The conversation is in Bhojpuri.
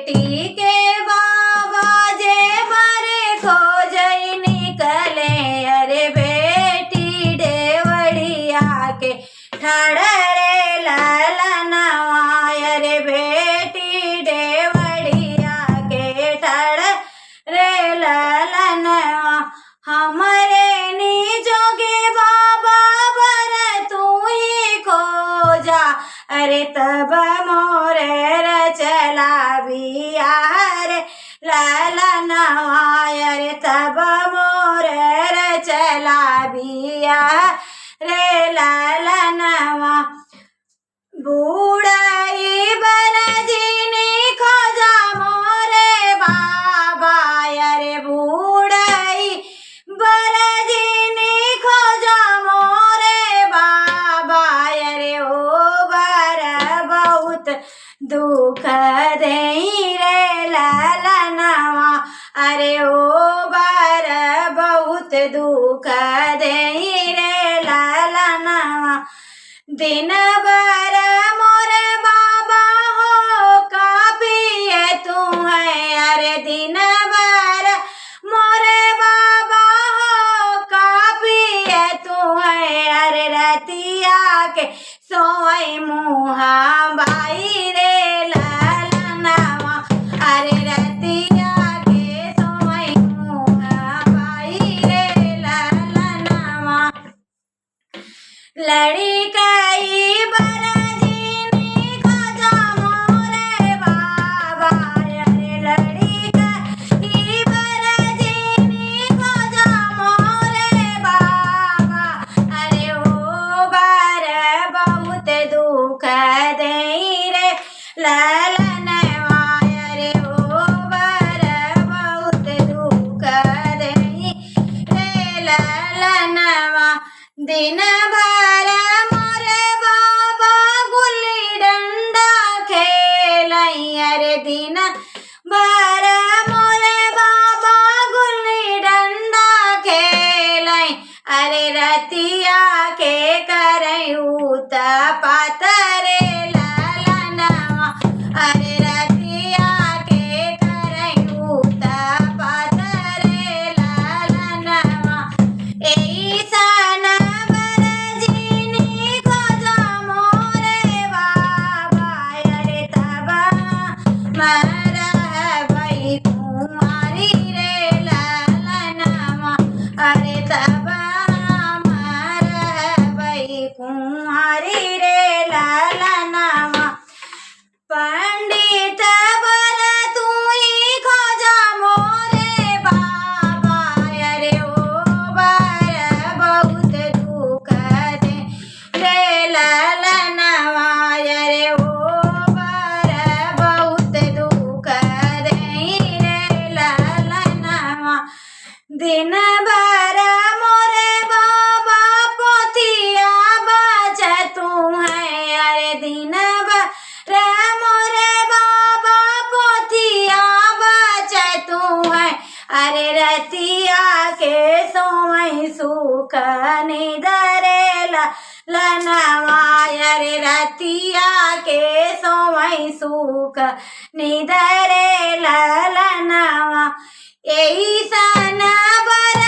बेटी के बाबा जे बरे खोजई निकले, अरे बेटी डेवड़िया के ठड़रे ललनवा, अरे बेटी डेवड़िया के ठड़रे ललनवा। हमरे निजोगे बाबा बर तू ही खोजा, अरे तब मोरे रचला बिहार ललनवा, अरे तब मोरे रचला बिहार रे ललनवा। बूढ़ई बरजीनी खोजा मोरे बाबा, अरे बूढ़ई बरजीनी खोजा मोरे बाबा, अरे ओ बर बहुत दुख देई रे ललनवा, अरे ओ बर बहुत दुख देई रे ललनवा। दिन भर मोरे बाबा हो कापिए तू है, अरे दिन भर मोरे बाबा हो कापिए तू है, अरे रतिया के सोई मुहा बाई रे ललनवा, अरे रतिया के सोई मुहा बाई रे ललनवा। लड़ी कई बरजीनी खोजा मोरे बाबा, अरे लड़ी कई बरजीनी खोजा मोरे बाबा, अरे ओ बर बहुत दुख देई रे ललनवा, अरे ओ बर बहुत दुख देई रे ललनवा। दिन भर मोरे बाबा गुल्ली डंडा खेलई, अरे दिन भर मोरे बाबा गुल्ली डंडा खेलई, अरे रतिया के करई उत्पात रे ललनवा, अरे रतिया के करई उत्पात रे ललनवा। ऐसन बरजीनी खोजा मोरे बाबा, अरे तब मरहबई कुंवारी रे ललनवा, अरे तब मरहबई कुंवारी रे ललनवा। पंडित बर तू ही खोजा मोरे बाबा, अरे ओ बर बहुत दुख दे रे ललनवा, अरे ओ बर बहुत दुख दे रे ललनवा। दिन भर मोरे बाबा पोथिया बच तू है, अरे दिन भर मोरे बाबा पोथिया बच तू है, अरे रतिया के सोई सुख निदरे ललनवा, अरे रतिया के सोई सुख निदरे ललनवा। ऐसन बर